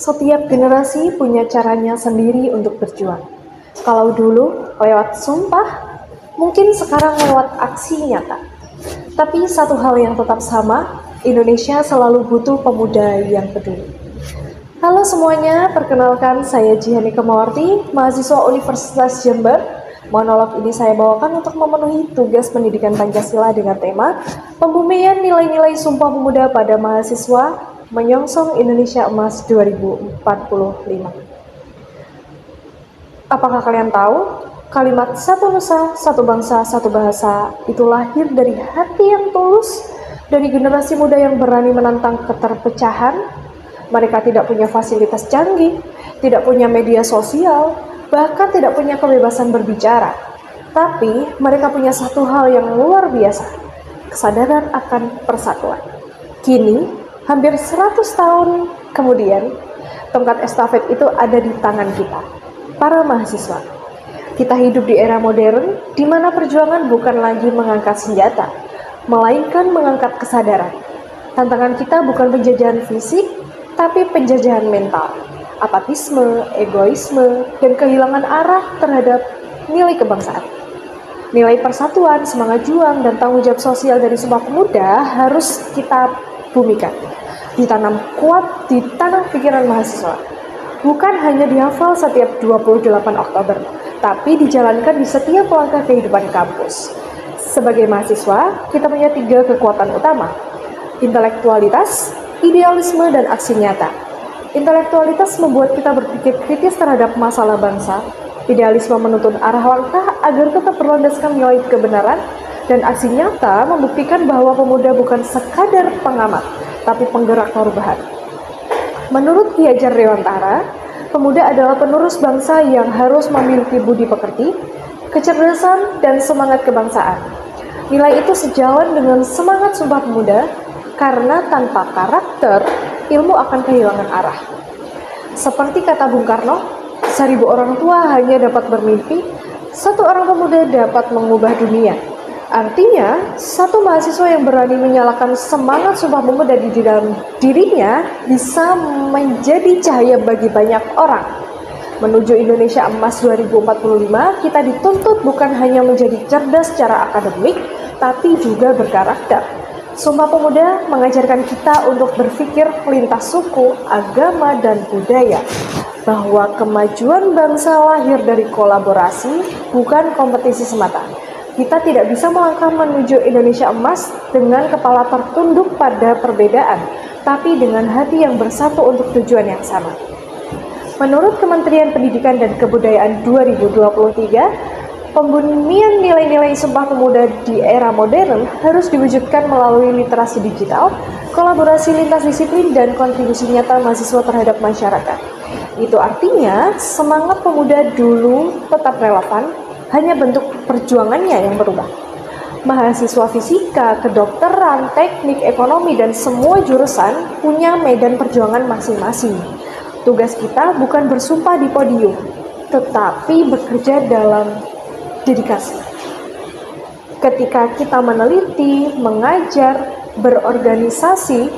Setiap generasi punya caranya sendiri untuk berjuang. Kalau dulu lewat sumpah, mungkin sekarang lewat aksi nyata. Tapi satu hal yang tetap sama, Indonesia selalu butuh pemuda yang peduli. Halo semuanya, perkenalkan saya Jihani Kemawarti, mahasiswa Universitas Jember. Monolog ini saya bawakan untuk memenuhi tugas pendidikan Pancasila dengan tema Pembumian Nilai-Nilai Sumpah Pemuda pada Mahasiswa Menyongsong Indonesia Emas 2045. Apakah kalian tahu, kalimat satu nusa, satu bangsa, satu bahasa itu lahir dari hati yang tulus, dari generasi muda yang berani menantang keterpecahan. Mereka tidak punya fasilitas canggih, tidak punya media sosial, bahkan tidak punya kebebasan berbicara. Tapi mereka punya satu hal yang luar biasa, kesadaran akan persatuan. Kini, hampir 100 tahun kemudian, tongkat estafet itu ada di tangan kita, para mahasiswa. Kita hidup di era modern, di mana perjuangan bukan lagi mengangkat senjata, melainkan mengangkat kesadaran. Tantangan kita bukan penjajahan fisik, tapi penjajahan mental, apatisme, egoisme, dan kehilangan arah terhadap nilai kebangsaan. Nilai persatuan, semangat juang, dan tanggung jawab sosial dari Sumpah Pemuda harus kita bumikan, ditanam kuat di tanah pikiran mahasiswa. Bukan hanya dihafal setiap 28 Oktober, tapi dijalankan di setiap langkah kehidupan kampus. Sebagai mahasiswa, kita punya 3 kekuatan utama: intelektualitas, idealisme, dan aksi nyata. Intelektualitas membuat kita berpikir kritis terhadap masalah bangsa. Idealisme menuntun arah langkah agar tetap berlandaskan nilai kebenaran, dan aksi nyata membuktikan bahwa pemuda bukan sekadar pengamat, tapi penggerak perubahan. Menurut Ki Hajar Dewantara, pemuda adalah penerus bangsa yang harus memiliki budi pekerti, kecerdasan, dan semangat kebangsaan. Nilai itu sejalan dengan semangat Sumpah Pemuda, karena tanpa karakter, ilmu akan kehilangan arah. Seperti kata Bung Karno, 1000 orang tua hanya dapat bermimpi, 1 orang pemuda dapat mengubah dunia. Artinya, satu mahasiswa yang berani menyalakan semangat Sumpah Pemuda di dalam dirinya bisa menjadi cahaya bagi banyak orang. Menuju Indonesia Emas 2045, kita dituntut bukan hanya menjadi cerdas secara akademik, tapi juga berkarakter. Sumpah Pemuda mengajarkan kita untuk berpikir lintas suku, agama, dan budaya, bahwa kemajuan bangsa lahir dari kolaborasi, bukan kompetisi semata. Kita tidak bisa melangkah menuju Indonesia Emas dengan kepala tertunduk pada perbedaan, tapi dengan hati yang bersatu untuk tujuan yang sama. Menurut Kementerian Pendidikan dan Kebudayaan 2023, pembumian nilai-nilai Sumpah Pemuda di era modern harus diwujudkan melalui literasi digital, kolaborasi lintas disiplin, dan kontribusi nyata mahasiswa terhadap masyarakat. Itu artinya semangat pemuda dulu tetap relevan, hanya bentuk perjuangannya yang berubah. Mahasiswa fisika, kedokteran, teknik, ekonomi, dan semua jurusan punya medan perjuangan masing-masing. Tugas kita bukan bersumpah di podium, tetapi bekerja dalam dedikasi. Ketika kita meneliti, mengajar, berorganisasi,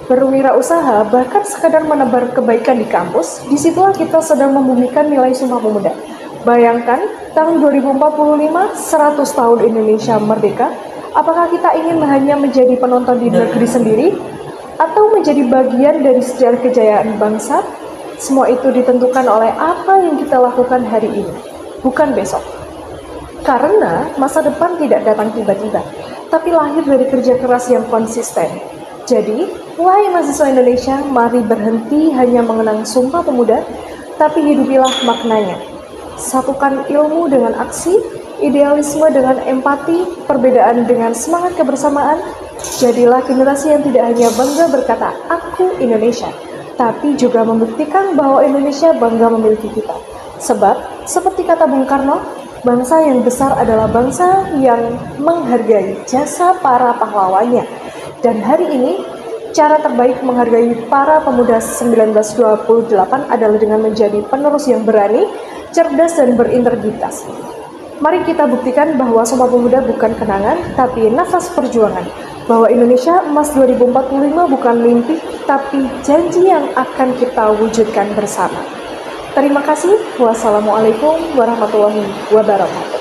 berwirausaha, bahkan sekadar menebar kebaikan di kampus, disitulah kita sedang membumikan nilai Sumpah Pemuda. Bayangkan, tahun 2045, 100 tahun Indonesia merdeka, apakah kita ingin hanya menjadi penonton di negeri sendiri, atau menjadi bagian dari sejarah kejayaan bangsa? Semua itu ditentukan oleh apa yang kita lakukan hari ini, bukan besok. Karena masa depan tidak datang tiba-tiba, tapi lahir dari kerja keras yang konsisten. Jadi, wahai mahasiswa Indonesia, mari berhenti hanya mengenang Sumpah Pemuda, tapi hidupilah maknanya. Satukan ilmu dengan aksi, idealisme dengan empati, perbedaan dengan semangat kebersamaan. Jadilah generasi yang tidak hanya bangga berkata, "Aku Indonesia", tapi juga membuktikan bahwa Indonesia bangga memiliki kita. Sebab, seperti kata Bung Karno, bangsa yang besar adalah bangsa yang menghargai jasa para pahlawannya. Dan hari ini, cara terbaik menghargai para pemuda 1928 adalah dengan menjadi penerus yang berani, cerdas, dan berintegritas. Mari kita buktikan bahwa Sumpah Pemuda bukan kenangan, tapi nafas perjuangan. Bahwa Indonesia Emas 2045 bukan mimpi, tapi janji yang akan kita wujudkan bersama. Terima kasih. Wassalamualaikum warahmatullahi wabarakatuh.